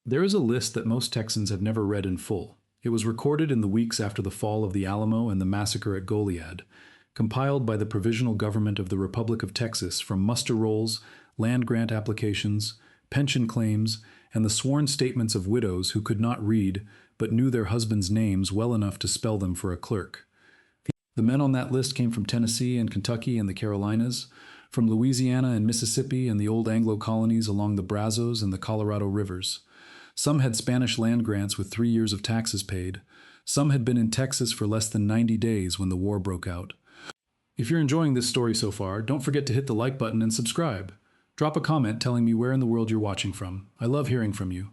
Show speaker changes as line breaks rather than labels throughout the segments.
There is a list that most Texans have never read in full. It was recorded in the weeks after the fall of the Alamo and the massacre at Goliad, compiled by the Provisional Government of the Republic of Texas from muster rolls, land grant applications, pension claims, and the sworn statements of widows who could not read but knew their husbands' names well enough to spell them for a clerk. The men on that list came from Tennessee and Kentucky and the Carolinas, from Louisiana and Mississippi and the old Anglo colonies along the Brazos and the Colorado rivers. Some had Spanish land grants with 3 years of taxes paid. Some had been in Texas for less than 90 days when the war broke out. If you're enjoying this story so far, don't forget to hit the like button and subscribe. Drop a comment telling me where in the world you're watching from. I love hearing from you.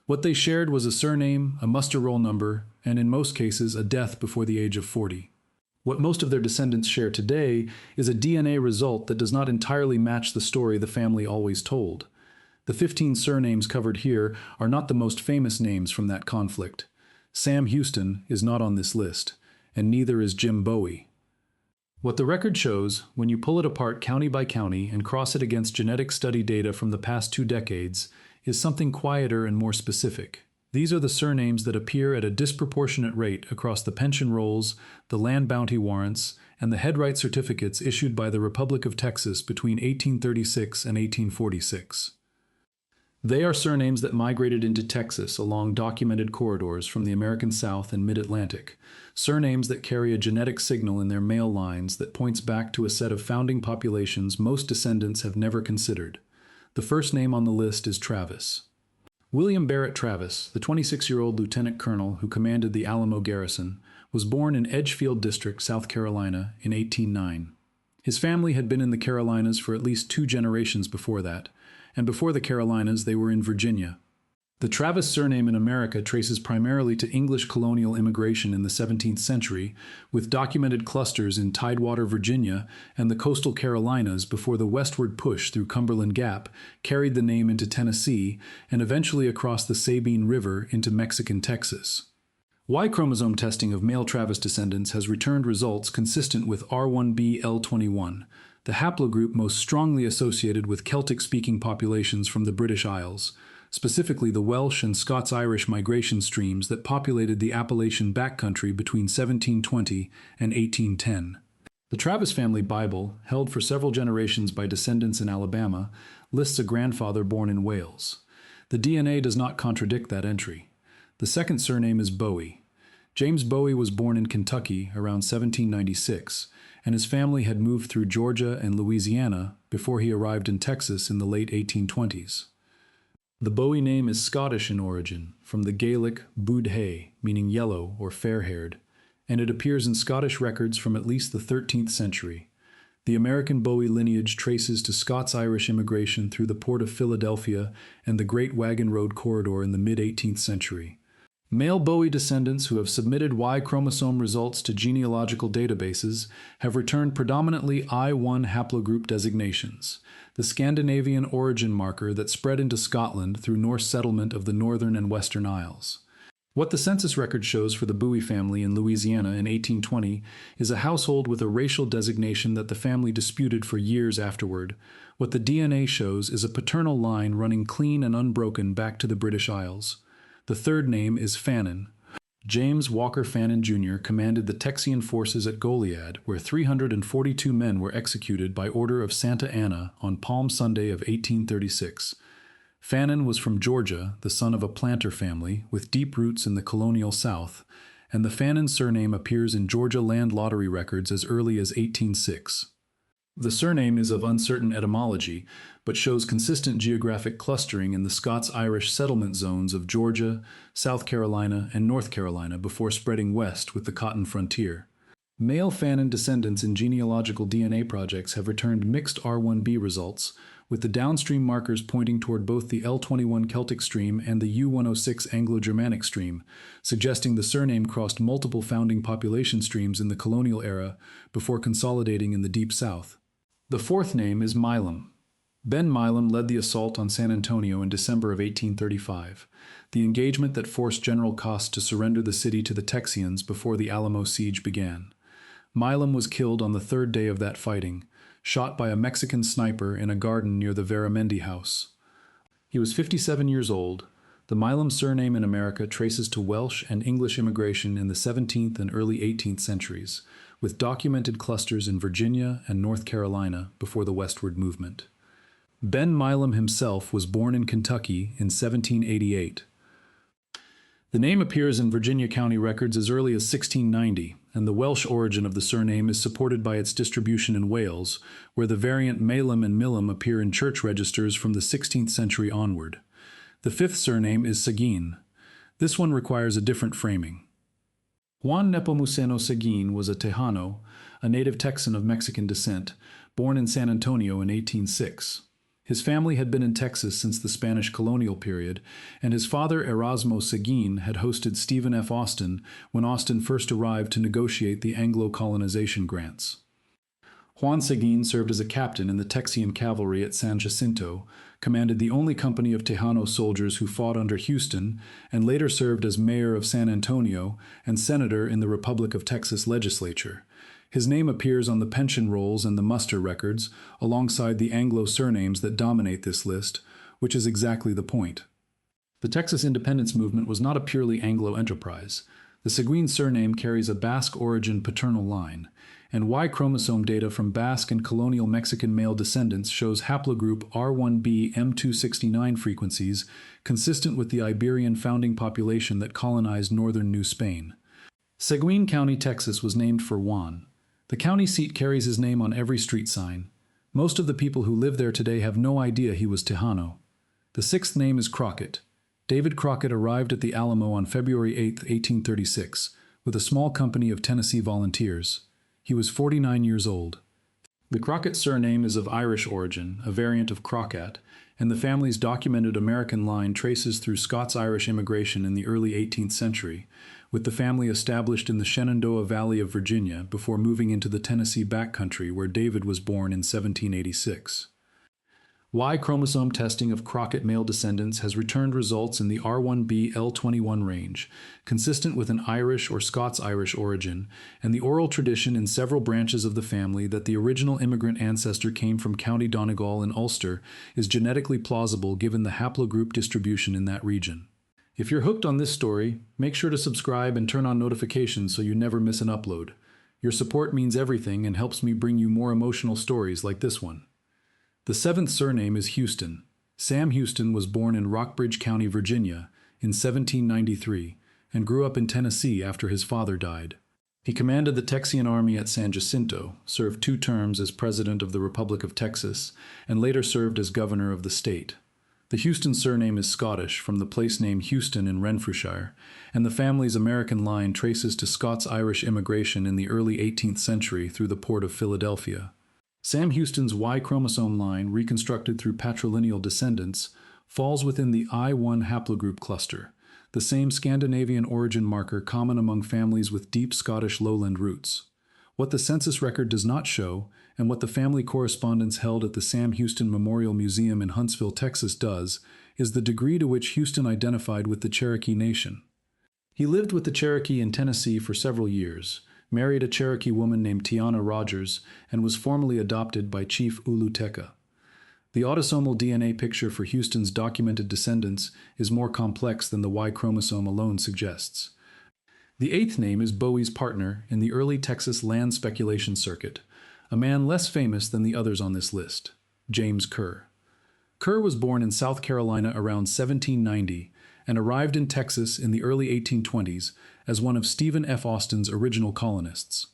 What they shared was a surname, a muster roll number, and in most cases, a death before the age of 40. What most of their descendants share today is a DNA result that does not entirely match the story the family always told. The 15 surnames covered here are not the most famous names from that conflict. Sam Houston is not on this list, and neither is Jim Bowie. What the record shows, when you pull it apart county by county and cross it against genetic study data from the past 2 decades, is something quieter and more specific. These are the surnames that appear at a disproportionate rate across the pension rolls, the land bounty warrants, and the headright certificates issued by the Republic of Texas between 1836 and 1846. They are surnames that migrated into Texas along documented corridors from the American South and Mid-Atlantic, surnames that carry a genetic signal in their male lines that points back to a set of founding populations most descendants have never considered. The first name on the list is Travis. William Barrett Travis, the 26-year-old lieutenant colonel who commanded the Alamo garrison, was born in Edgefield District, South Carolina, in 1809. His family had been in the Carolinas for at least 2 generations before that, and before the Carolinas they were in Virginia. The Travis surname in America traces primarily to English colonial immigration in the 17th century, with documented clusters in Tidewater, Virginia, and the coastal Carolinas before the westward push through Cumberland Gap carried the name into Tennessee and eventually across the Sabine River into Mexican Texas. Y-chromosome testing of male Travis descendants has returned results consistent with R1b L21, the haplogroup most strongly associated with Celtic-speaking populations from the British Isles, specifically the Welsh and Scots-Irish migration streams that populated the Appalachian backcountry between 1720 and 1810. The Travis family Bible, held for several generations by descendants in Alabama, lists a grandfather born in Wales. The DNA does not contradict that entry. The second surname is Bowie. James Bowie was born in Kentucky around 1796, and his family had moved through Georgia and Louisiana before he arrived in Texas in the late 1820s. The Bowie name is Scottish in origin, from the Gaelic búd hae, meaning yellow or fair-haired, and it appears in Scottish records from at least the 13th century. The American Bowie lineage traces to Scots-Irish immigration through the port of Philadelphia and the Great Wagon Road corridor in the mid-18th century. Male Bowie descendants who have submitted Y-chromosome results to genealogical databases have returned predominantly I1 haplogroup designations, the Scandinavian origin marker that spread into Scotland through Norse settlement of the Northern and Western Isles. What the census record shows for the Bowie family in Louisiana in 1820 is a household with a racial designation that the family disputed for years afterward. What the DNA shows is a paternal line running clean and unbroken back to the British Isles. The third name is Fannin. James Walker Fannin Jr. commanded the Texian forces at Goliad, where 342 men were executed by order of Santa Anna on Palm Sunday of 1836. Fannin was from Georgia, the son of a planter family with deep roots in the colonial South, and the Fannin surname appears in Georgia land lottery records as early as 1806. The surname is of uncertain etymology, but shows consistent geographic clustering in the Scots-Irish settlement zones of Georgia, South Carolina, and North Carolina before spreading west with the cotton frontier. Male Fannin descendants in genealogical DNA projects have returned mixed R1b results, with the downstream markers pointing toward both the L21 Celtic stream and the U106 Anglo-Germanic stream, suggesting the surname crossed multiple founding population streams in the colonial era before consolidating in the Deep South. The fourth name is Milam. Ben Milam led the assault on San Antonio in December of 1835, the engagement that forced General Cost to surrender the city to the Texians before the Alamo siege began. Milam was killed on the 3rd day of that fighting, shot by a Mexican sniper in a garden near the Veramendi house. He was 57 years old, The Milam surname in America traces to Welsh and English immigration in the 17th and early 18th centuries, with documented clusters in Virginia and North Carolina before the westward movement. Ben Milam himself was born in Kentucky in 1788. The name appears in Virginia county records as early as 1690, and the Welsh origin of the surname is supported by its distribution in Wales, where the variant Milam and Milam appear in church registers from the 16th century onward. The fifth surname is Seguin. This one requires a different framing. Juan Nepomuceno Seguin was a Tejano, a native Texan of Mexican descent, born in San Antonio in 1806. His family had been in Texas since the Spanish colonial period, and his father Erasmo Seguin had hosted Stephen F. Austin when Austin first arrived to negotiate the Anglo-colonization grants. Juan Seguin served as a captain in the Texian cavalry at San Jacinto, commanded the only company of Tejano soldiers who fought under Houston, and later served as mayor of San Antonio and senator in the Republic of Texas legislature. His name appears on the pension rolls and the muster records, alongside the Anglo surnames that dominate this list, which is exactly the point. The Texas independence movement was not a purely Anglo enterprise. The Seguin surname carries a Basque origin paternal line, and Y-chromosome data from Basque and colonial Mexican male descendants shows haplogroup R1b M269 frequencies consistent with the Iberian founding population that colonized northern New Spain. Seguin County, Texas was named for Juan. The county seat carries his name on every street sign. Most of the people who live there today have no idea he was Tejano. The sixth name is Crockett. David Crockett arrived at the Alamo on February 8, 1836, with a small company of Tennessee volunteers. He was 49 years old. The Crockett surname is of Irish origin, a variant of Crockett, and the family's documented American line traces through Scots-Irish immigration in the early 18th century, with the family established in the Shenandoah Valley of Virginia before moving into the Tennessee backcountry where David was born in 1786. Y-chromosome testing of Crockett male descendants has returned results in the R1b L21 range, consistent with an Irish or Scots-Irish origin, and the oral tradition in several branches of the family that the original immigrant ancestor came from County Donegal in Ulster is genetically plausible given the haplogroup distribution in that region. If you're hooked on this story, make sure to subscribe and turn on notifications so you never miss an upload. Your support means everything and helps me bring you more emotional stories like this one. The seventh surname is Houston. Sam Houston was born in Rockbridge County, Virginia, in 1793, and grew up in Tennessee after his father died. He commanded the Texian army at San Jacinto, served 2 terms as president of the Republic of Texas, and later served as governor of the state. The Houston surname is Scottish from the place name Houston in Renfrewshire, and the family's American line traces to Scots-Irish immigration in the early 18th century through the port of Philadelphia. Sam Houston's Y-chromosome line, reconstructed through patrilineal descendants, falls within the I1 haplogroup cluster, the same Scandinavian origin marker common among families with deep Scottish lowland roots. What the census record does not show, and what the family correspondence held at the Sam Houston Memorial Museum in Huntsville, Texas does, is the degree to which Houston identified with the Cherokee Nation. He lived with the Cherokee in Tennessee for several years, married a Cherokee woman named Tiana Rogers, and was formally adopted by Chief Uluteka. The autosomal DNA picture for Houston's documented descendants is more complex than the Y chromosome alone suggests. The eighth name is Bowie's partner in the early Texas land speculation circuit, a man less famous than the others on this list, James Kerr. Kerr was born in South Carolina around 1790 and arrived in Texas in the early 1820s as one of Stephen F. Austin's original colonists.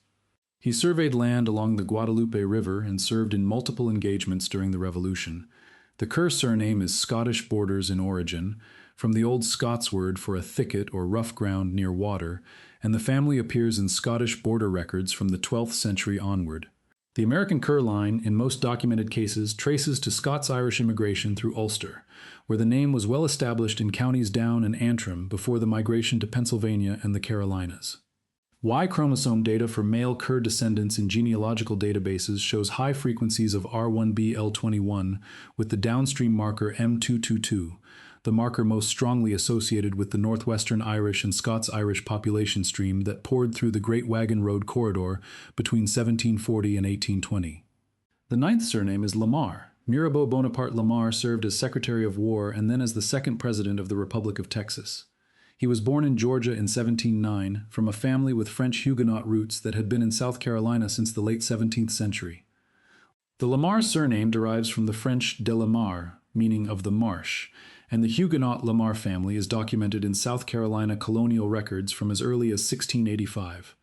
He surveyed land along the Guadalupe River and served in multiple engagements during the Revolution. The Kerr surname is Scottish borders in origin, from the old Scots word for a thicket or rough ground near water, and the family appears in Scottish border records from the 12th century onward. The American Kerr line, in most documented cases, traces to Scots-Irish immigration through Ulster, where the name was well established in counties Down and Antrim before the migration to Pennsylvania and the Carolinas. Y chromosome data for male Kerr descendants in genealogical databases shows high frequencies of R1b L21 with the downstream marker M222, the marker most strongly associated with the northwestern Irish and Scots-Irish population stream that poured through the Great Wagon Road corridor between 1740 and 1820. The ninth surname is Lamar. Mirabeau Bonaparte Lamar served as Secretary of War and then as the second President of the Republic of Texas. He was born in Georgia in 1709 from a family with French Huguenot roots that had been in South Carolina since the late 17th century. The Lamar surname derives from the French de Lamar, meaning of the marsh, and the Huguenot Lamar family is documented in South Carolina colonial records from as early as 1685.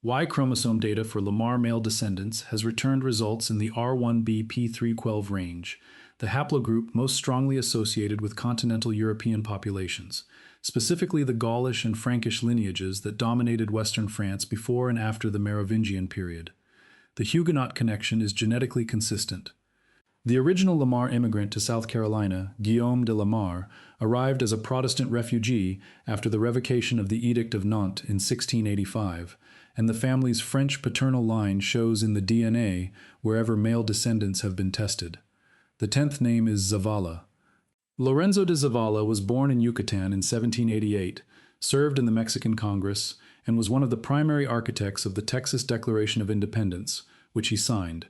Y-chromosome data for Lamar male descendants has returned results in the R1b-P312 range, the haplogroup most strongly associated with continental European populations, specifically the Gaulish and Frankish lineages that dominated Western France before and after the Merovingian period. The Huguenot connection is genetically consistent. The original Lamar immigrant to South Carolina, Guillaume de Lamar, arrived as a Protestant refugee after the revocation of the Edict of Nantes in 1685, and the family's French paternal line shows in the DNA wherever male descendants have been tested. The 10th name is Zavala. Lorenzo de Zavala was born in Yucatan in 1788, served in the Mexican Congress, and was one of the primary architects of the Texas Declaration of Independence, which he signed.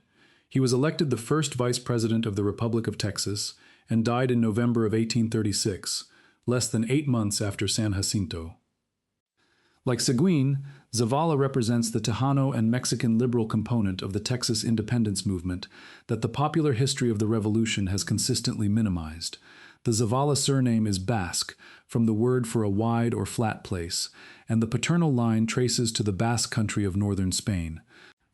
He was elected the first vice president of the Republic of Texas and died in November of 1836, less than 8 months after San Jacinto. Like Seguin, Zavala represents the Tejano and Mexican liberal component of the Texas independence movement that the popular history of the revolution has consistently minimized. The Zavala surname is Basque, from the word for a wide or flat place, and the paternal line traces to the Basque country of northern Spain.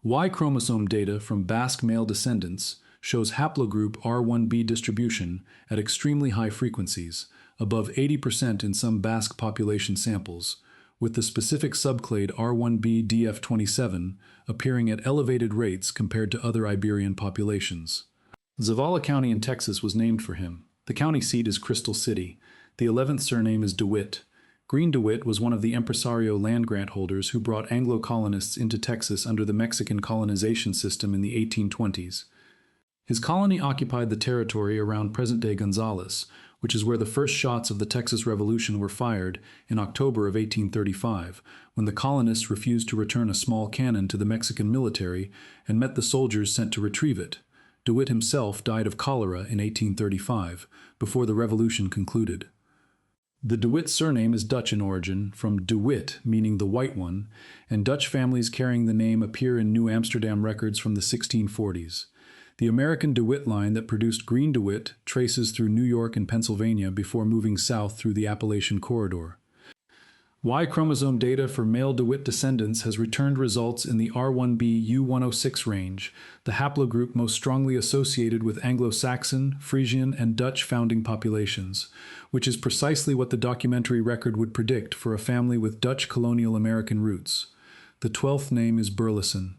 Y-chromosome data from Basque male descendants shows haplogroup R1b distribution at extremely high frequencies, above 80% in some Basque population samples, with the specific subclade R1b DF27 appearing at elevated rates compared to other Iberian populations. Zavala County in Texas was named for him. The county seat is Crystal City. The 11th surname is DeWitt. Green DeWitt was one of the impresario land grant holders who brought Anglo colonists into Texas under the Mexican colonization system in the 1820s. His colony occupied the territory around present-day Gonzales, which is where the first shots of the Texas Revolution were fired in October of 1835, when the colonists refused to return a small cannon to the Mexican military and met the soldiers sent to retrieve it. DeWitt himself died of cholera in 1835, before the revolution concluded. The DeWitt surname is Dutch in origin, from De Wit, meaning the white one, and Dutch families carrying the name appear in New Amsterdam records from the 1640s. The American DeWitt line that produced Green DeWitt traces through New York and Pennsylvania before moving south through the Appalachian Corridor. Y-chromosome data for male DeWitt descendants has returned results in the R1b U106 range, the haplogroup most strongly associated with Anglo-Saxon, Frisian, and Dutch founding populations, which is precisely what the documentary record would predict for a family with Dutch colonial American roots. The 12th name is Burleson.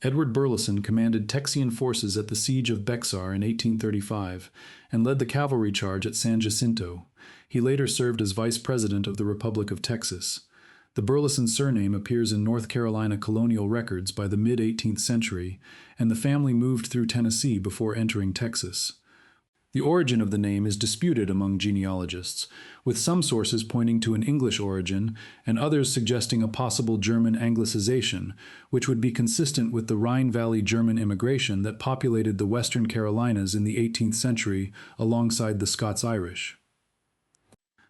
Edward Burleson commanded Texian forces at the Siege of Bexar in 1835 and led the cavalry charge at San Jacinto. He later served as vice president of the Republic of Texas. The Burleson surname appears in North Carolina colonial records by the mid-18th century, and the family moved through Tennessee before entering Texas. The origin of the name is disputed among genealogists, with some sources pointing to an English origin and others suggesting a possible German anglicization, which would be consistent with the Rhine Valley German immigration that populated the Western Carolinas in the 18th century alongside the Scots-Irish.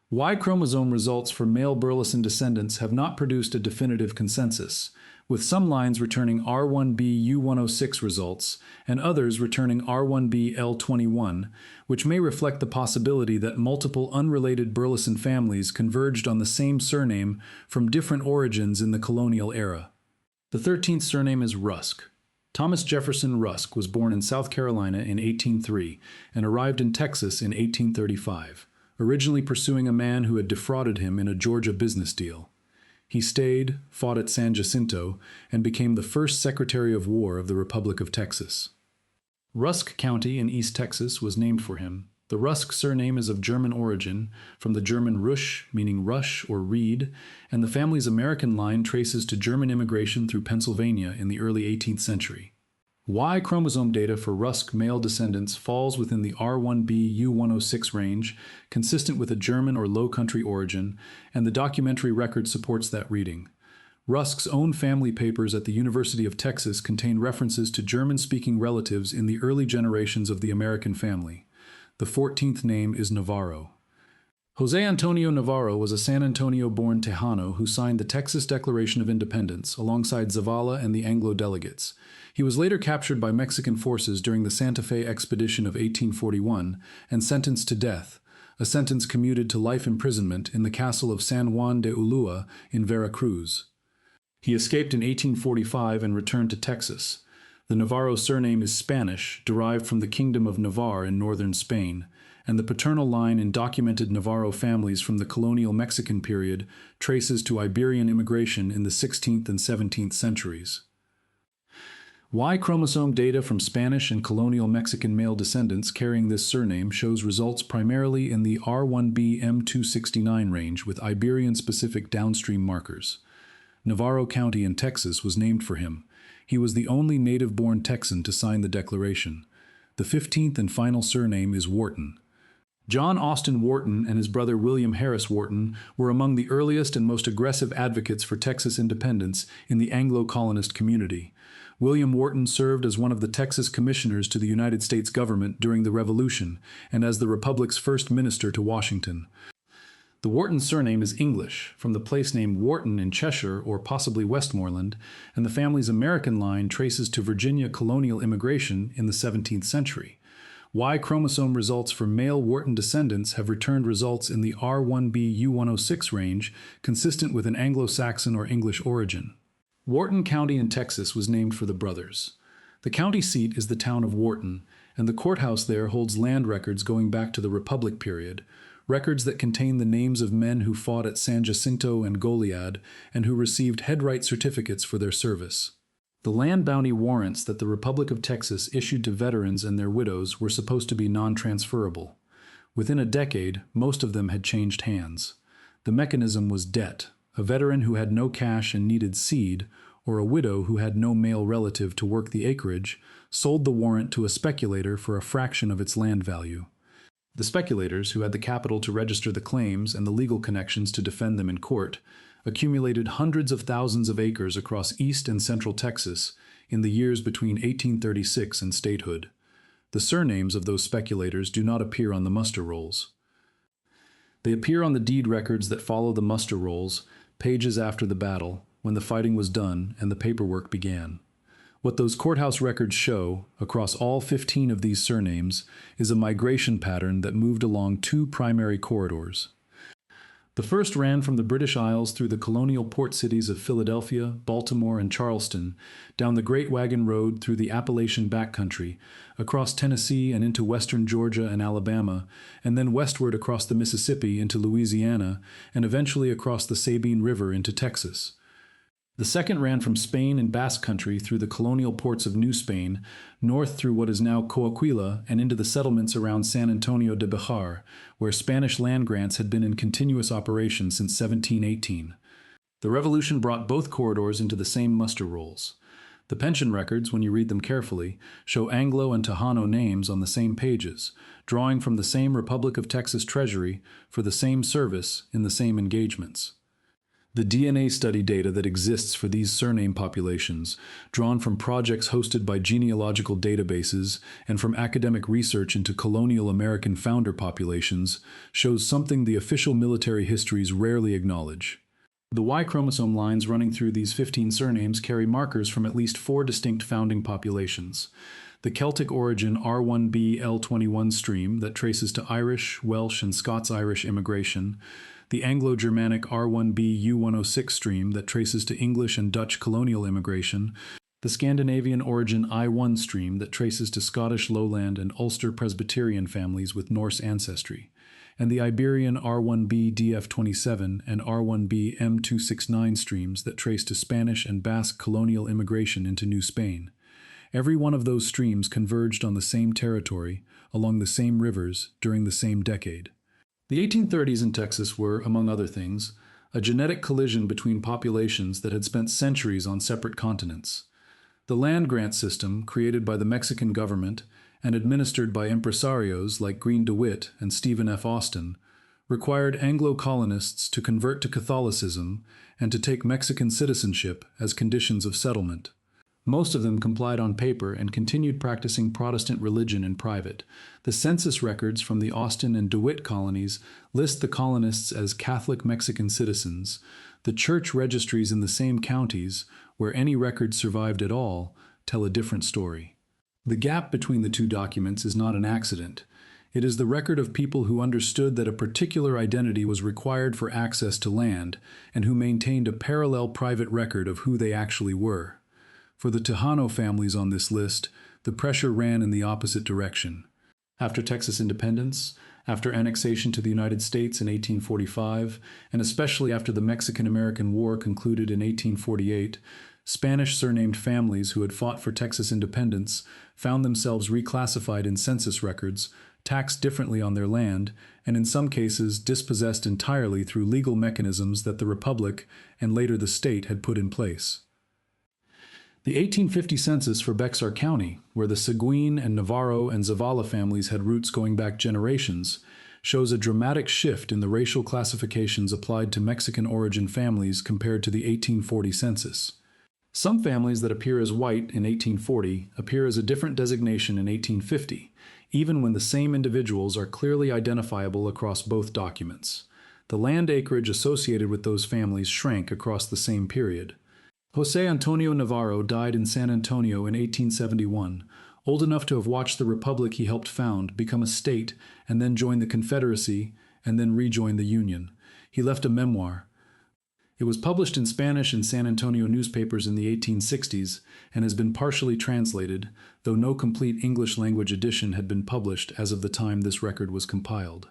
Y-chromosome results for male Burleson descendants have not produced a definitive consensus, with some lines returning R1b U106 results and others returning R1b L21, which may reflect the possibility that multiple unrelated Burleson families converged on the same surname from different origins in the colonial era. The 13th surname is Rusk. Thomas Jefferson Rusk was born in South Carolina in 1803 and arrived in Texas in 1835, originally pursuing a man who had defrauded him in a Georgia business deal. He stayed, fought at San Jacinto, and became the first Secretary of War of the Republic of Texas. Rusk County in East Texas was named for him. The Rusk surname is of German origin, from the German Rusch, meaning rush or reed, and the family's American line traces to German immigration through Pennsylvania in the early 18th century. Y-chromosome data for Rusk male descendants falls within the R1b U106 range, consistent with a German or Low Country origin, and the documentary record supports that reading. Rusk's own family papers at the University of Texas contain references to German-speaking relatives in the early generations of the American family. The 14th name is Navarro. José Antonio Navarro was a San Antonio-born Tejano who signed the Texas Declaration of Independence alongside Zavala and the Anglo delegates. He was later captured by Mexican forces during the Santa Fe expedition of 1841 and sentenced to death, a sentence commuted to life imprisonment in the castle of San Juan de Ulua in Veracruz. He escaped in 1845 and returned to Texas. The Navarro surname is Spanish, derived from the Kingdom of Navarre in northern Spain, and the paternal line in documented Navarro families from the colonial Mexican period traces to Iberian immigration in the 16th and 17th centuries. Y-chromosome data from Spanish and colonial Mexican male descendants carrying this surname shows results primarily in the R1b M269 range with Iberian-specific downstream markers. Navarro County in Texas was named for him. He was the only native-born Texan to sign the declaration. The 15th and final surname is Wharton. John Austin Wharton and his brother William Harris Wharton were among the earliest and most aggressive advocates for Texas independence in the Anglo-colonist community. William Wharton served as one of the Texas commissioners to the United States government during the Revolution and as the Republic's first minister to Washington. The Wharton surname is English, from the place name Wharton in Cheshire or possibly Westmoreland, and the family's American line traces to Virginia colonial immigration in the 17th century. Y-chromosome results for male Wharton descendants have returned results in the R1b U106 range, consistent with an Anglo-Saxon or English origin. Wharton County in Texas was named for the brothers. The county seat is the town of Wharton, and the courthouse there holds land records going back to the Republic period, records that contain the names of men who fought at San Jacinto and Goliad and who received headright certificates for their service. The land bounty warrants that the Republic of Texas issued to veterans and their widows were supposed to be non-transferable. Within a decade, most of them had changed hands. The mechanism was debt. A veteran who had no cash and needed seed, or a widow who had no male relative to work the acreage, sold the warrant to a speculator for a fraction of its land value. The speculators, who had the capital to register the claims and the legal connections to defend them in court, accumulated hundreds of thousands of acres across east and central Texas in the years between 1836 and statehood. The surnames of those speculators do not appear on the muster rolls. They appear on the deed records that follow the muster rolls, pages after the battle, when the fighting was done and the paperwork began. What those courthouse records show, across all 15 of these surnames, is a migration pattern that moved along two primary corridors. The first ran from the British Isles through the colonial port cities of Philadelphia, Baltimore, and Charleston, down the Great Wagon Road through the Appalachian backcountry, across Tennessee and into western Georgia and Alabama, and then westward across the Mississippi into Louisiana, and eventually across the Sabine River into Texas. The second ran from Spain and Basque Country through the colonial ports of New Spain, north through what is now Coahuila and into the settlements around San Antonio de Bejar, where Spanish land grants had been in continuous operation since 1718. The Revolution brought both corridors into the same muster rolls. The pension records, when you read them carefully, show Anglo and Tejano names on the same pages, drawing from the same Republic of Texas Treasury for the same service in the same engagements. The DNA study data that exists for these surname populations, drawn from projects hosted by genealogical databases and from academic research into colonial American founder populations, shows something the official military histories rarely acknowledge. The Y-chromosome lines running through these 15 surnames carry markers from at least 4 distinct founding populations. The Celtic origin R1b L21 stream that traces to Irish, Welsh, and Scots-Irish immigration, the Anglo-Germanic R1b U106 stream that traces to English and Dutch colonial immigration, the Scandinavian origin I1 stream that traces to Scottish Lowland and Ulster Presbyterian families with Norse ancestry, and the Iberian R1b DF27 and R1b M269 streams that trace to Spanish and Basque colonial immigration into New Spain. Every one of those streams converged on the same territory, along the same rivers, during the same decade. The 1830s in Texas were, among other things, a genetic collision between populations that had spent centuries on separate continents. The land grant system, created by the Mexican government and administered by impresarios like Green DeWitt and Stephen F. Austin, required Anglo-colonists to convert to Catholicism and to take Mexican citizenship as conditions of settlement. Most of them complied on paper and continued practicing Protestant religion in private. The census records from the Austin and DeWitt colonies list the colonists as Catholic Mexican citizens. The church registries in the same counties, where any records survived at all, tell a different story. The gap between the two documents is not an accident. It is the record of people who understood that a particular identity was required for access to land and who maintained a parallel private record of who they actually were. For the Tejano families on this list, the pressure ran in the opposite direction. After Texas independence, after annexation to the United States in 1845, and especially after the Mexican-American War concluded in 1848, Spanish surnamed families who had fought for Texas independence found themselves reclassified in census records, taxed differently on their land, and in some cases dispossessed entirely through legal mechanisms that the Republic and later the state had put in place. The 1850 census for Bexar County, where the Seguin and Navarro and Zavala families had roots going back generations, shows a dramatic shift in the racial classifications applied to Mexican origin families compared to the 1840 census. Some families that appear as white in 1840 appear as a different designation in 1850, even when the same individuals are clearly identifiable across both documents. The land acreage associated with those families shrank across the same period. José Antonio Navarro died in San Antonio in 1871, old enough to have watched the republic he helped found become a state and then join the Confederacy and then rejoin the Union. He left a memoir. It was published in Spanish in San Antonio newspapers in the 1860s and has been partially translated, though no complete English-language edition had been published as of the time this record was compiled.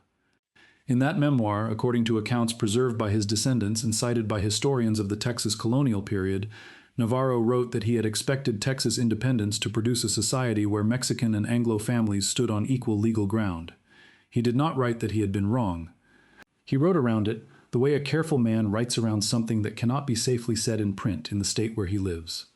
In that memoir, according to accounts preserved by his descendants and cited by historians of the Texas colonial period, Navarro wrote that he had expected Texas independence to produce a society where Mexican and Anglo families stood on equal legal ground. He did not write that he had been wrong. He wrote around it the way a careful man writes around something that cannot be safely said in print in the state where he lives.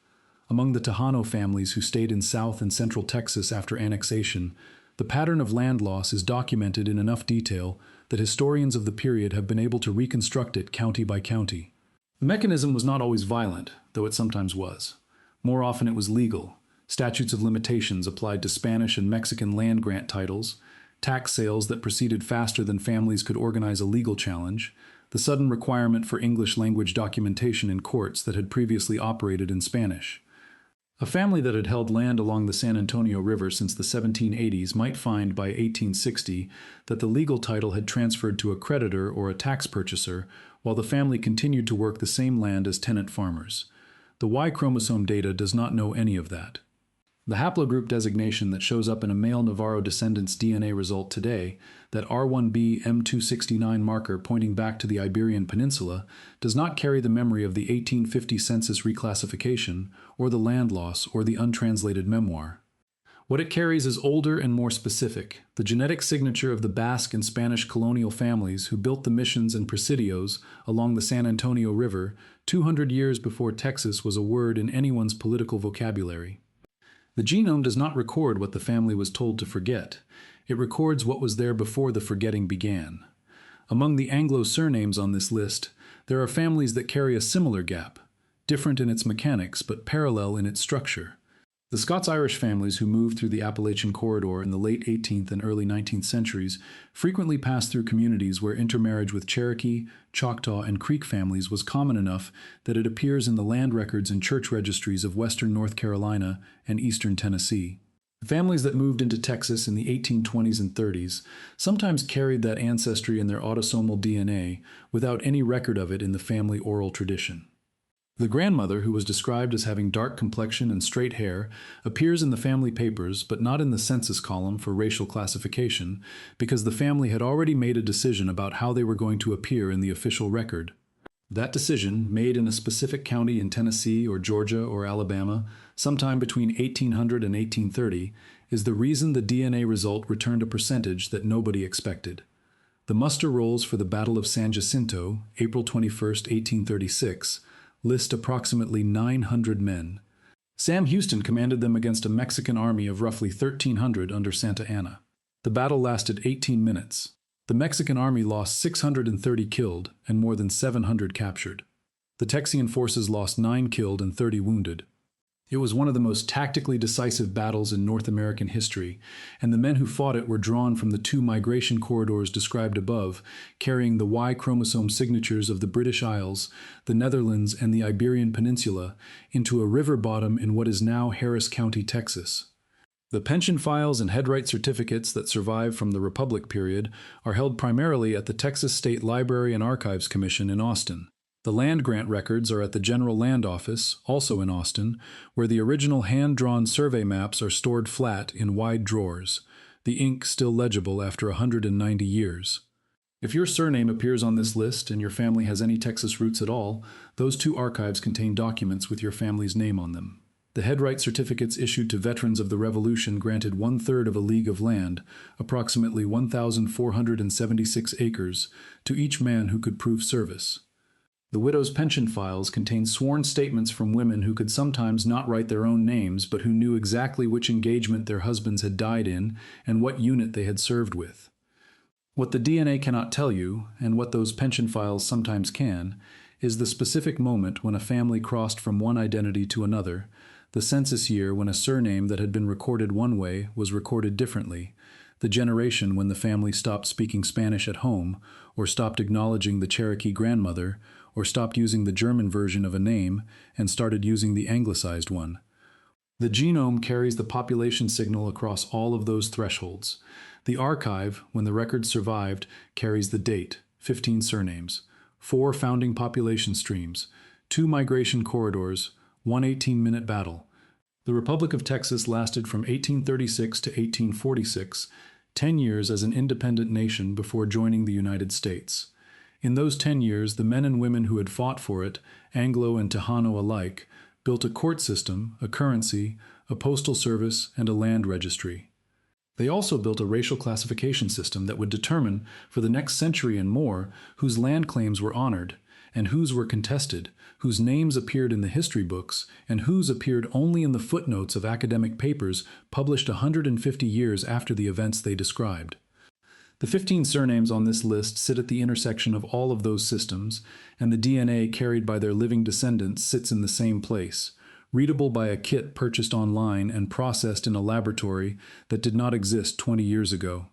Among the Tejano families who stayed in South and Central Texas after annexation, the pattern of land loss is documented in enough detail that historians of the period have been able to reconstruct it county by county. The mechanism was not always violent, though it sometimes was. More often it was legal. Statutes of limitations applied to Spanish and Mexican land grant titles, tax sales that proceeded faster than families could organize a legal challenge, the sudden requirement for English language documentation in courts that had previously operated in Spanish. A family that had held land along the San Antonio River since the 1780s might find by 1860 that the legal title had transferred to a creditor or a tax purchaser, while the family continued to work the same land as tenant farmers. The Y-chromosome data does not know any of that. The haplogroup designation that shows up in a male Navarro descendant's DNA result today, that R1b M269 marker pointing back to the Iberian Peninsula, does not carry the memory of the 1850 census reclassification, or the land loss, or the untranslated memoir. What it carries is older and more specific, the genetic signature of the Basque and Spanish colonial families who built the missions and presidios along the San Antonio River 200 years before Texas was a word in anyone's political vocabulary. The genome does not record what the family was told to forget. It records what was there before the forgetting began. Among the Anglo surnames on this list, there are families that carry a similar gap, different in its mechanics but parallel in its structure. The Scots-Irish families who moved through the Appalachian Corridor in the late 18th and early 19th centuries frequently passed through communities where intermarriage with Cherokee, Choctaw, and Creek families was common enough that it appears in the land records and church registries of western North Carolina and eastern Tennessee. The families that moved into Texas in the 1820s and 30s sometimes carried that ancestry in their autosomal DNA without any record of it in the family oral tradition. The grandmother, who was described as having dark complexion and straight hair, appears in the family papers but not in the census column for racial classification because the family had already made a decision about how they were going to appear in the official record. That decision, made in a specific county in Tennessee or Georgia or Alabama, sometime between 1800 and 1830, is the reason the DNA result returned a percentage that nobody expected. The muster rolls for the Battle of San Jacinto, April 21, 1836, list approximately 900 men. Sam Houston commanded them against a Mexican army of roughly 1,300 under Santa Anna. The battle lasted 18 minutes. The Mexican army lost 630 killed and more than 700 captured. The Texian forces lost 9 killed and 30 wounded. It was one of the most tactically decisive battles in North American history, and the men who fought it were drawn from the 2 migration corridors described above, carrying the Y-chromosome signatures of the British Isles, the Netherlands, and the Iberian Peninsula into a river bottom in what is now Harris County, Texas. The pension files and headright certificates that survive from the Republic period are held primarily at the Texas State Library and Archives Commission in Austin. The land grant records are at the General Land Office, also in Austin, where the original hand-drawn survey maps are stored flat in wide drawers, the ink still legible after 190 years. If your surname appears on this list and your family has any Texas roots at all, those 2 archives contain documents with your family's name on them. The headright certificates issued to veterans of the Revolution granted 1/3 of a league of land, approximately 1,476 acres, to each man who could prove service. The widow's pension files contain sworn statements from women who could sometimes not write their own names but who knew exactly which engagement their husbands had died in and what unit they had served with. What the DNA cannot tell you, and what those pension files sometimes can, is the specific moment when a family crossed from one identity to another, the census year when a surname that had been recorded one way was recorded differently, the generation when the family stopped speaking Spanish at home, or stopped acknowledging the Cherokee grandmother, or stopped using the German version of a name and started using the anglicized one. The genome carries the population signal across all of those thresholds. The archive, when the records survived, carries the date, 15 surnames, 4 founding population streams, 2 migration corridors, 1 18-minute battle. The Republic of Texas lasted from 1836 to 1846, 10 years as an independent nation before joining the United States. In those 10 years, the men and women who had fought for it, Anglo and Tejano alike, built a court system, a currency, a postal service, and a land registry. They also built a racial classification system that would determine, for the next century and more, whose land claims were honored, and whose were contested, whose names appeared in the history books, and whose appeared only in the footnotes of academic papers published 150 years after the events they described. The 15 surnames on this list sit at the intersection of all of those systems, and the DNA carried by their living descendants sits in the same place, readable by a kit purchased online and processed in a laboratory that did not exist 20 years ago.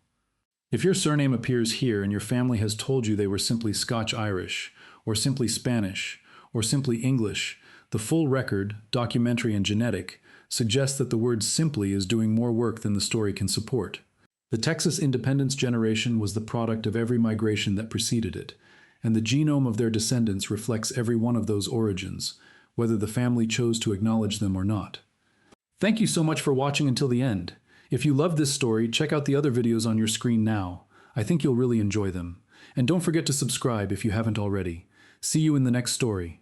If your surname appears here and your family has told you they were simply Scotch-Irish, or simply Spanish, or simply English, the full record, documentary and genetic, suggests that the word simply is doing more work than the story can support. The Texas independence generation was the product of every migration that preceded it, and the genome of their descendants reflects every one of those origins, whether the family chose to acknowledge them or not. Thank you so much for watching until the end. If you loved this story, check out the other videos on your screen now. I think you'll really enjoy them. And don't forget to subscribe if you haven't already. See you in the next story.